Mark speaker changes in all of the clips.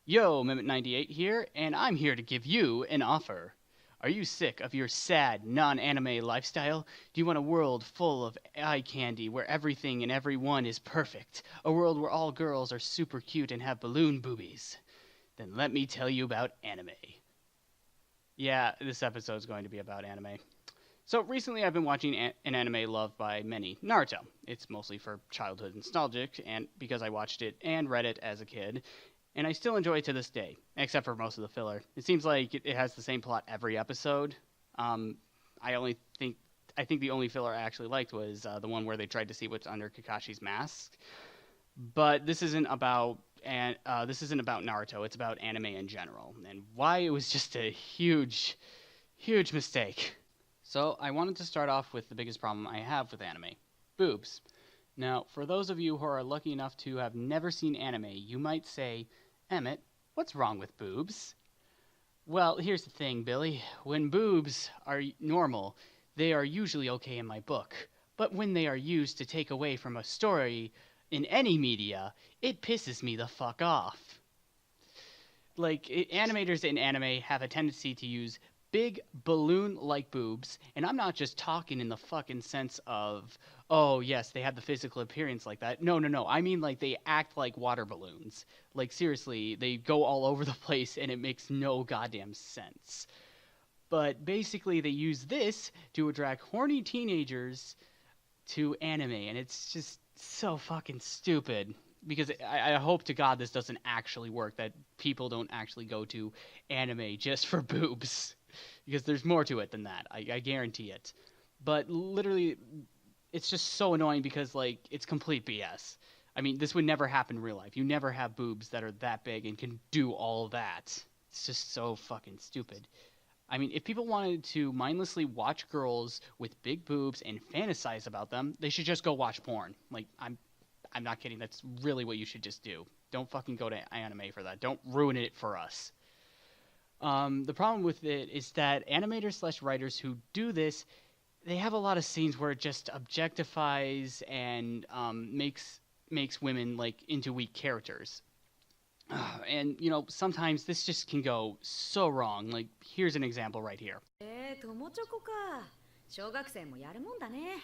Speaker 1: Yo, Mimit98 here, and I'm here to give you an offer. Are you sick of your sad, non-anime lifestyle? Do you want a world full of eye candy where everything and everyone is perfect? A world where all girls are super cute and have balloon boobies? Then let me tell you about anime. Yeah, this episode is going to be about anime. So recently I've been watching an anime loved by many, Naruto. It's mostly for childhood nostalgic, and because I watched it and read it as a kid, and I still enjoy it to this day, except for most of the filler. It seems like it has the same plot every episode. I think the only filler I actually liked was the one where they tried to see what's under Kakashi's mask. But this isn't about Naruto. It's about anime in general, and why it was just a huge, huge mistake. So I wanted to start off with the biggest problem I have with anime: boobs. Now, for those of you who are lucky enough to have never seen anime, you might say, Emmett, what's wrong with boobs? Well, here's the thing, Billy. When boobs are normal, they are usually okay in my book. But when they are used to take away from a story in any media, it pisses me the fuck off. Animators in anime have a tendency to use big balloon-like boobs, and I'm not just talking in the fucking sense of, oh yes, they have the physical appearance like that. No. I mean, like, they act like water balloons. Like, seriously, they go all over the place, and it makes no goddamn sense. But basically, they use this to attract horny teenagers to anime, and it's just so fucking stupid. Because I hope to God this doesn't actually work, that people don't actually go to anime just for boobs. Because there's more to it than that. I guarantee it. But literally, it's just so annoying because, like, it's complete BS. I mean, this would never happen in real life. You never have boobs that are that big and can do all that. It's just so fucking stupid. I mean, if people wanted to mindlessly watch girls with big boobs and fantasize about them, they should just go watch porn. Like, I'm not kidding. That's really what you should just do. Don't fucking go to anime for that. Don't ruin it for us. The problem with it is that animators / writers who do this, they have a lot of scenes where it just objectifies and makes women, like, into weak characters. And, you know, sometimes this just can go so wrong. Like, here's an example right here.
Speaker 2: 友チョコか。小学生もやるもんだね。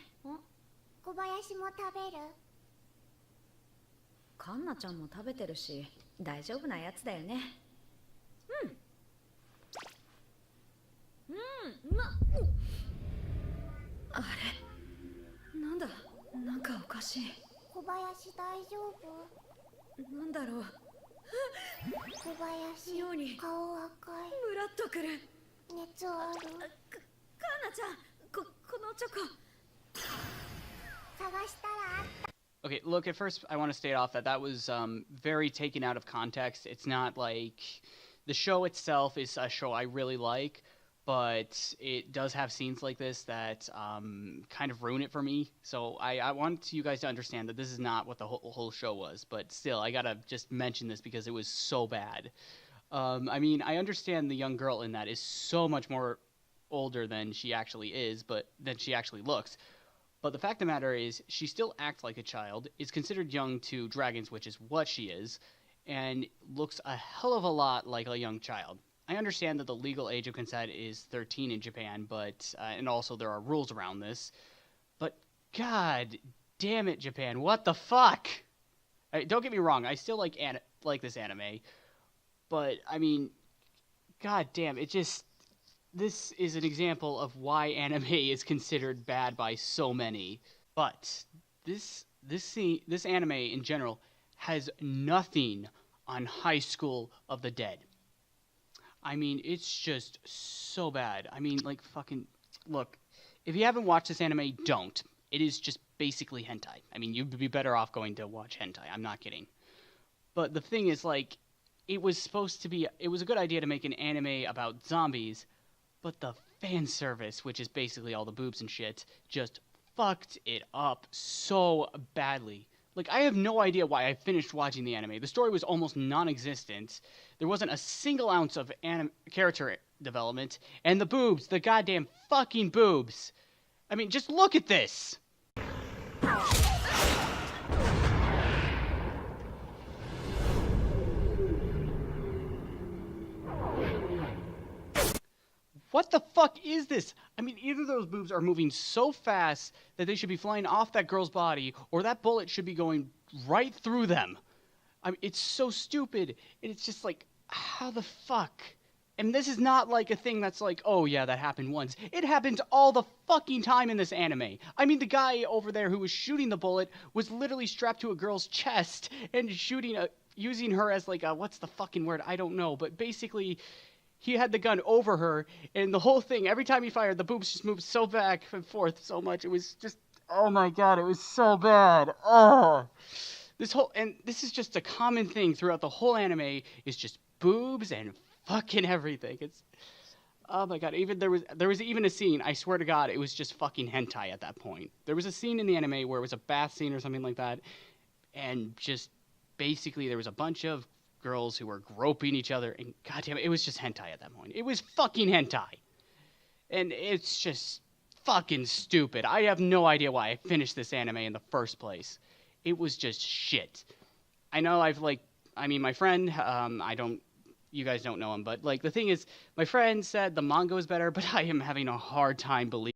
Speaker 3: 小林も食べる？
Speaker 2: カンナちゃんも食べてるし、大丈夫なやつだよね。うまっ。あれ、なんだ、なんかおかしい。
Speaker 3: 小林大丈夫？
Speaker 2: なんだろう。
Speaker 3: 小林、
Speaker 2: 妙に
Speaker 3: 顔赤い。
Speaker 2: ムラっとくる。
Speaker 3: 熱ある？
Speaker 2: カンナちゃん、このチョコ。
Speaker 3: 探したらあった。
Speaker 1: Okay, look, at first I want to state off that was very taken out of context. It's not like the show itself is a show I really like, but it does have scenes like this that kind of ruin it for me. So I want you guys to understand that this is not what the whole show was, but still, I gotta just mention this because it was so bad. I mean, I understand the young girl in that is so much more older than she actually is, but than she actually looks. But the fact of the matter is, she still acts like a child, is considered young to dragons, which is what she is, and looks a hell of a lot like a young child. I understand that the legal age of consent is 13 in Japan, but and also there are rules around this. But god damn it, Japan, what the fuck? Don't get me wrong, I still like this anime, but I mean, god damn, it just... This is an example of why anime is considered bad by so many. But this anime in general has nothing on High School of the Dead. I mean, it's just so bad. I mean, like, fucking... Look, if you haven't watched this anime, don't. It is just basically hentai. I mean, you'd be better off going to watch hentai. I'm not kidding. But the thing is, like, it was a good idea to make an anime about zombies, but the fan service, which is basically all the boobs and shit, just fucked it up so badly. Like, I have no idea why I finished watching the anime. The story was almost non-existent. There wasn't a single ounce of character development. And the boobs, the goddamn fucking boobs. I mean, just look at this! what the fuck is this? I mean, either those boobs are moving so fast that they should be flying off that girl's body, or that bullet should be going right through them. I mean, it's so stupid, and it's just like, how the fuck? And this is not like a thing that's like, oh yeah, that happened once. It happens all the fucking time in this anime. I mean, the guy over there who was shooting the bullet was literally strapped to a girl's chest and using her as like a, what's the fucking word? I don't know, but basically he had the gun over her, and the whole thing, every time he fired, the boobs just moved so back and forth so much. It was just, oh my god, it was so bad. Ugh. This is just a common thing throughout the whole anime, is just boobs and fucking everything. It's, oh my god, even there was even a scene, I swear to god, it was just fucking hentai at that point. There was a scene in the anime where it was a bath scene or something like that, and just basically there was a bunch of girls who were groping each other, and goddamn it was just hentai at that point. It was fucking hentai. And it's just fucking stupid. I have no idea why I finished this anime in the first place. It was just shit. I know my friend, you guys don't know him, but like the thing is, my friend said the manga was better, but I am having a hard time believing.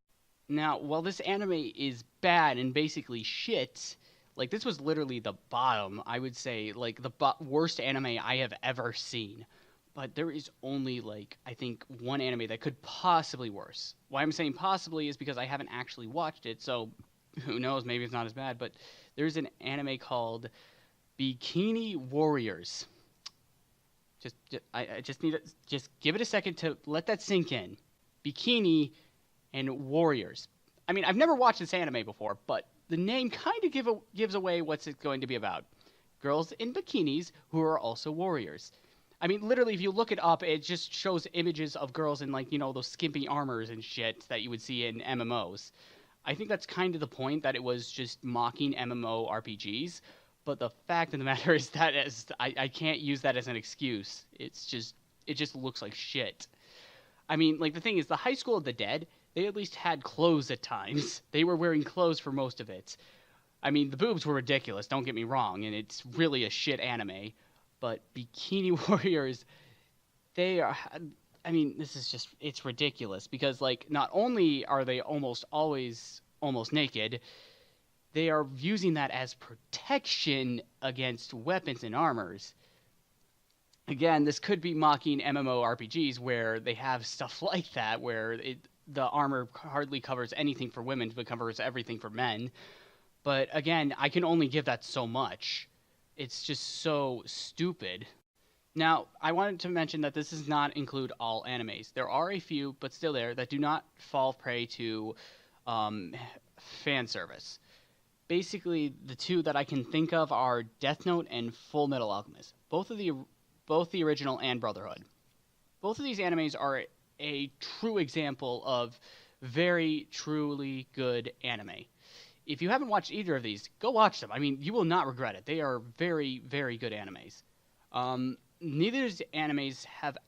Speaker 1: Now, while this anime is bad and basically shit, like this was literally the bottom, I would say, like the worst anime I have ever seen. But there is only like, I think, one anime that could possibly worse. Why I'm saying possibly is because I haven't actually watched it, so who knows, maybe it's not as bad, but there's an anime called Bikini Warriors. I just need to just give it a second to let that sink in. Bikini and Warriors. I mean, I've never watched this anime before, but the name kind of gives away what's it going to be about. Girls in bikinis who are also warriors. I mean, literally, if you look it up, it just shows images of girls in, like, you know, those skimpy armors and shit that you would see in MMOs. I think that's kind of the point, that it was just mocking MMO RPGs. But the fact of the matter is that I can't use that as an excuse. It just looks like shit. I mean, like, the thing is, the High School of the Dead, they at least had clothes at times. They were wearing clothes for most of it. I mean, the boobs were ridiculous, don't get me wrong, and it's really a shit anime. But Bikini Warriors, they are, I mean, this is just, it's ridiculous. Because, like, not only are they almost always almost naked, they are using that as protection against weapons and armors. Again, this could be mocking MMORPGs where they have stuff like that, where the armor hardly covers anything for women, but covers everything for men. But again, I can only give that so much. It's just so stupid. Now, I wanted to mention that this does not include all animes. There are a few, but still there, that do not fall prey to fan service. Basically, the two that I can think of are Death Note and Full Metal Alchemist. Both the original and Brotherhood. Both of these animes are a true example of very, truly good anime. If you haven't watched either of these, go watch them. I mean, you will not regret it. They are very, very good animes. Neither of these animes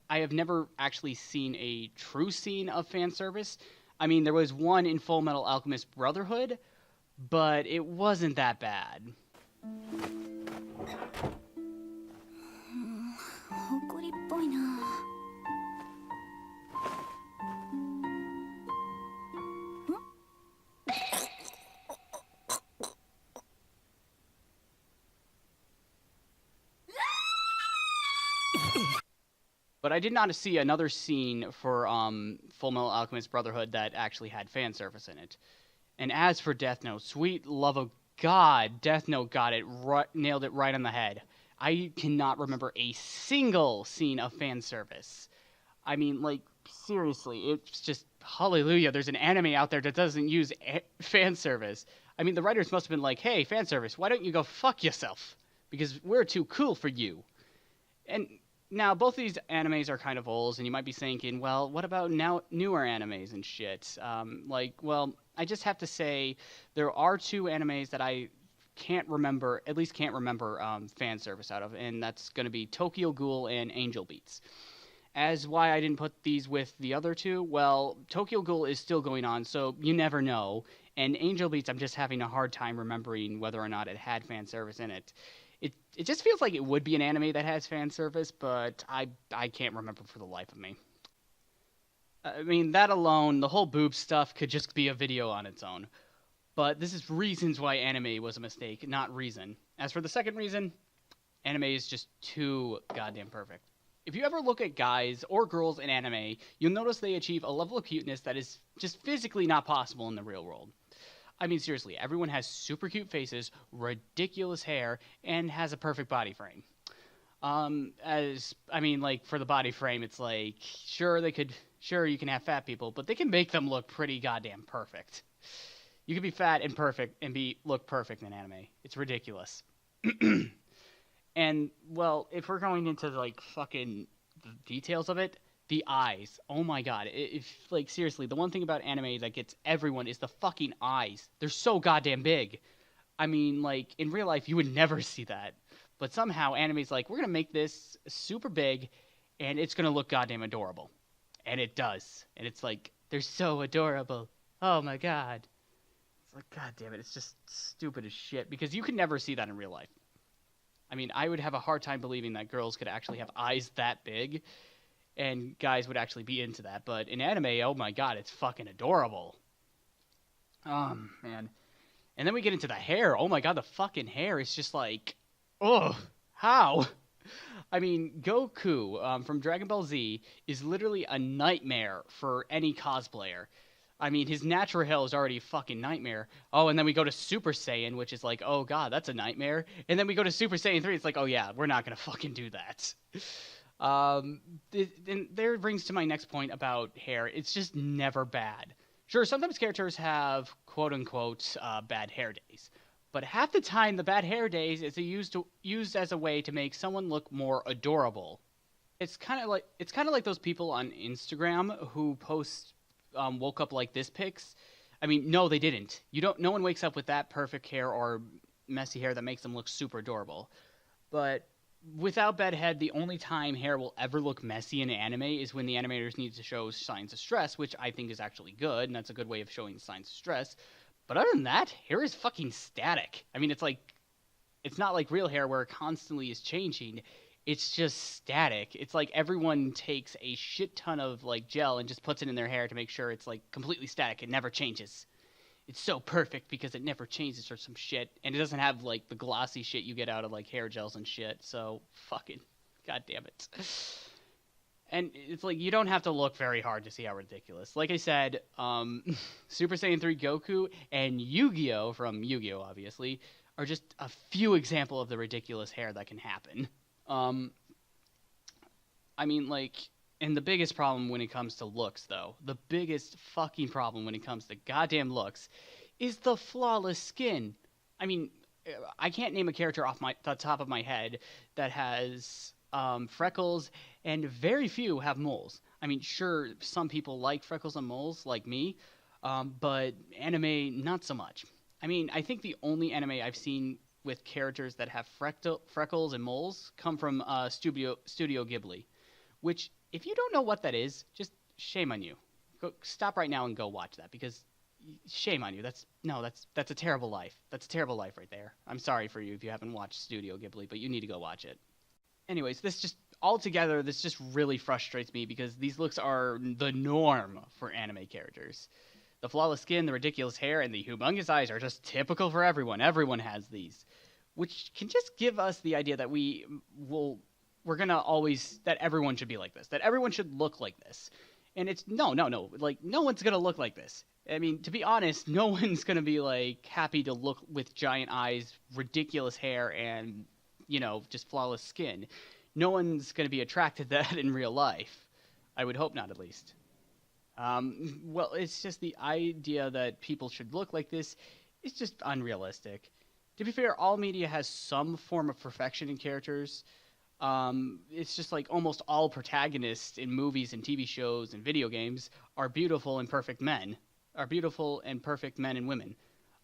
Speaker 1: I have never actually seen a true scene of fan service. I mean, there was one in Full Metal Alchemist Brotherhood, but it wasn't that bad. But I did not see another scene for Full Metal Alchemist Brotherhood that actually had fan service in it. And as for Death Note, sweet love of God, Death Note got it, nailed it right on the head. I cannot remember a single scene of fan service. I mean, like, seriously, it's just, hallelujah, there's an anime out there that doesn't use fan service. I mean, the writers must have been like, hey, fan service, why don't you go fuck yourself? Because we're too cool for you. And now, both of these animes are kind of old, and you might be thinking, well, what about now newer animes and shit? Well, I just have to say there are two animes that I can't remember fan service out of, and that's going to be Tokyo Ghoul and Angel Beats. As why I didn't put these with the other two, well, Tokyo Ghoul is still going on, so you never know. And Angel Beats, I'm just having a hard time remembering whether or not it had fan service in it. It just feels like it would be an anime that has fan service, but I can't remember for the life of me. I mean, that alone, the whole boob stuff could just be a video on its own. But this is reasons why anime was a mistake, not reason. As for the second reason, anime is just too goddamn perfect. If you ever look at guys or girls in anime, you'll notice they achieve a level of cuteness that is just physically not possible in the real world. I mean, seriously, everyone has super cute faces, ridiculous hair, and has a perfect body frame. Like for the body frame, it's like sure you can have fat people, but they can make them look pretty goddamn perfect. You can be fat and perfect and look perfect in anime. It's ridiculous. And well, if we're going into like fucking the details of it, the eyes. Oh my god. If like seriously, the one thing about anime that gets everyone is the fucking eyes. They're so goddamn big. I mean, like in real life you would never see that. But somehow anime's like, we're going to make this super big and it's going to look goddamn adorable. And it does. And it's like, they're so adorable. Oh my god. It's like, god damn it, it's just stupid as shit because you could never see that in real life. I mean, I would have a hard time believing that girls could actually have eyes that big and guys would actually be into that. But in anime, oh my god, it's fucking adorable. Man. And then we get into the hair. Oh my god, the fucking hair is just like, ugh, how? I mean, Goku from Dragon Ball Z is literally a nightmare for any cosplayer. I mean, his natural hair is already a fucking nightmare. Oh, and then we go to Super Saiyan, which is like, oh god, that's a nightmare. And then we go to Super Saiyan 3, it's like, oh yeah, we're not gonna fucking do that. And there brings to my next point about hair. It's just never bad. Sure, sometimes characters have quote-unquote bad hair days. But half the time, the bad hair days is used as a way to make someone look more adorable. It's kind of like those people on Instagram who post woke up like this pics. I mean, no, they didn't. No one wakes up with that perfect hair or messy hair that makes them look super adorable. But without bad head, the only time hair will ever look messy in anime is when the animators need to show signs of stress, which I think is actually good, and that's a good way of showing signs of stress. But other than that, hair is fucking static. I mean, it's not like real hair where it constantly is changing. It's just static. It's like everyone takes a shit ton of like gel and just puts it in their hair to make sure it's like completely static. It never changes. It's so perfect because it never changes or some shit. And it doesn't have like the glossy shit you get out of like hair gels and shit. So fucking goddamn it. And it's like you don't have to look very hard to see how ridiculous. Like I said, Super Saiyan 3 Goku and Yu-Gi-Oh! From Yu-Gi-Oh! Obviously are just a few examples of the ridiculous hair that can happen. I mean, like, and the biggest problem when it comes to looks, though, the biggest fucking problem when it comes to goddamn looks is the flawless skin. I mean, I can't name a character off the top of my head that has freckles, and very few have moles. I mean, sure, some people like freckles and moles, like me, but anime, not so much. I mean, I think the only anime I've seen with characters that have freckles and moles come from Studio Ghibli, which, if you don't know what that is, just shame on you. Stop right now and go watch that, because shame on you. That's a terrible life. That's a terrible life right there. I'm sorry for you if you haven't watched Studio Ghibli, but you need to go watch it. Anyways, this just really frustrates me because these looks are the norm for anime characters. The flawless skin, the ridiculous hair, and the humongous eyes are just typical for everyone. Everyone has these, which can just give us the idea that that everyone should be like this, that everyone should look like this. And it's no, like no one's gonna look like this. I mean, to be honest, no one's gonna be like happy to look with giant eyes, ridiculous hair, and just flawless skin. No one's gonna be attracted to that in real life. I would hope not, at least. Well, it's just the idea that people should look like this is just unrealistic. To be fair, all media has some form of perfection in characters. It's just like almost all protagonists in movies and TV shows and video games are beautiful and perfect men and women.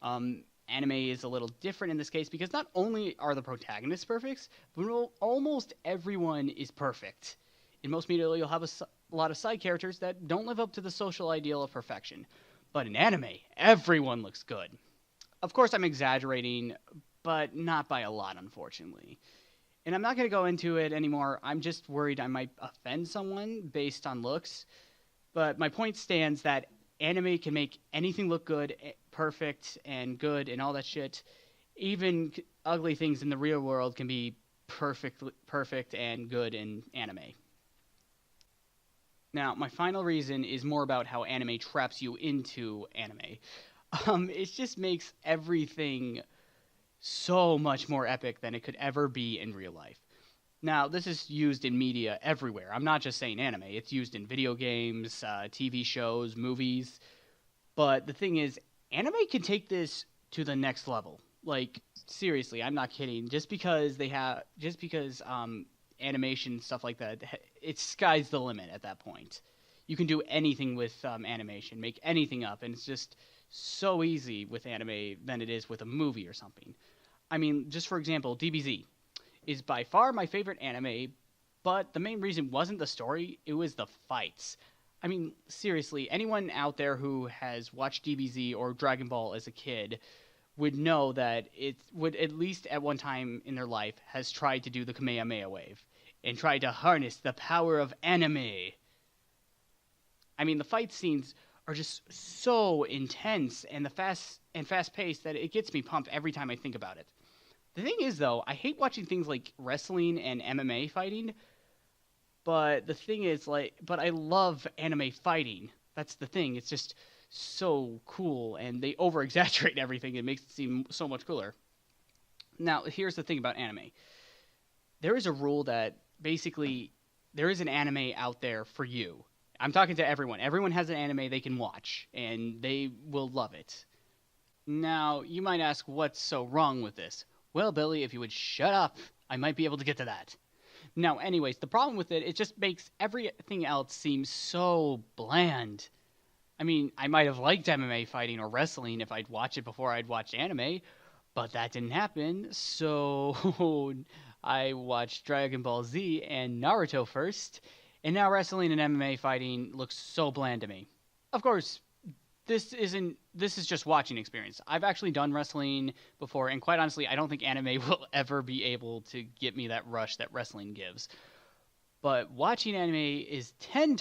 Speaker 1: Anime is a little different in this case because not only are the protagonists perfect, but almost everyone is perfect. In most media, you'll have a lot of side characters that don't live up to the social ideal of perfection. But in anime, everyone looks good. Of course, I'm exaggerating, but not by a lot, unfortunately. And I'm not going to go into it anymore. I'm just worried I might offend someone based on looks. But my point stands that anime can make anything look good, perfect, and good, and all that shit. Even ugly things in the real world can be perfect and good in anime. Now, my final reason is more about how anime traps you into anime. It just makes everything so much more epic than it could ever be in real life. Now, this is used in media everywhere. I'm not just saying anime. It's used in video games, TV shows, movies. But the thing is, anime can take this to the next level. Like, seriously, I'm not kidding. Just because animation, stuff like that, it's sky's the limit at that point. You can do anything with animation, make anything up, and it's just so easy with anime than it is with a movie or something. I mean, just for example, DBZ is by far my favorite anime, but the main reason wasn't the story, it was the fights. I mean, seriously, anyone out there who has watched DBZ or Dragon Ball as a kid would know that it would, at least at one time in their life, has tried to do the Kamehameha wave and tried to harness the power of anime. I mean, the fight scenes are just so intense and fast paced that it gets me pumped every time I think about it. The thing is, though, I hate watching things like wrestling and MMA fighting, but the thing is, but I love anime fighting. That's the thing. It's just so cool, and they over-exaggerate everything. It makes it seem so much cooler. Now, here's the thing about anime. There is a rule that basically there is an anime out there for you. I'm talking to everyone. Everyone has an anime they can watch, and they will love it. Now, you might ask, what's so wrong with this? Well, Billy, if you would shut up, I might be able to get to that. Now, anyways, the problem with it just makes everything else seem so bland. I mean, I might have liked MMA fighting or wrestling if I'd watch it before I'd watched anime, but that didn't happen, so I watched Dragon Ball Z and Naruto first, and now wrestling and MMA fighting looks so bland to me. Of course, this is just watching experience. I've actually done wrestling before, and quite honestly, I don't think anime will ever be able to get me that rush that wrestling gives. But watching anime is 10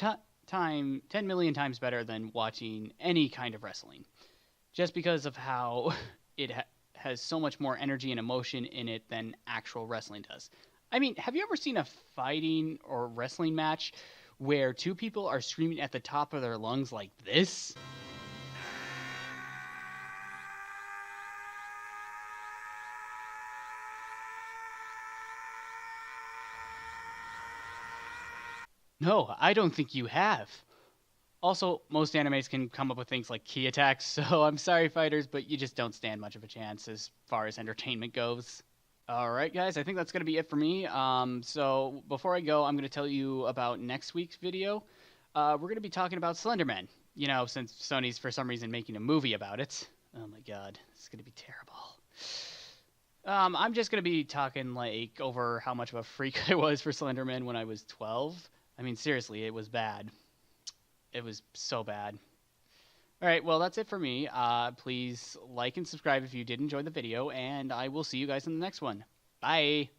Speaker 1: million times better than watching any kind of wrestling, just because of how it has so much more energy and emotion in it than actual wrestling does. I mean, have you ever seen a fighting or wrestling match where two people are screaming at the top of their lungs like this? No, I don't think you have. Also, most animes can come up with things like ki attacks, so I'm sorry, fighters, but you just don't stand much of a chance as far as entertainment goes. Alright, guys, I think that's going to be it for me. So before I go, I'm going to tell you about next week's video. We're going to be talking about Slenderman. You know, since Sony's for some reason making a movie about it. Oh my god, it's going to be terrible. I'm just going to be talking, like, over how much of a freak I was for Slenderman when I was 12. I mean, seriously, it was bad. It was so bad. Alright, well, that's it for me. Please like and subscribe if you did enjoy the video, and I will see you guys in the next one. Bye!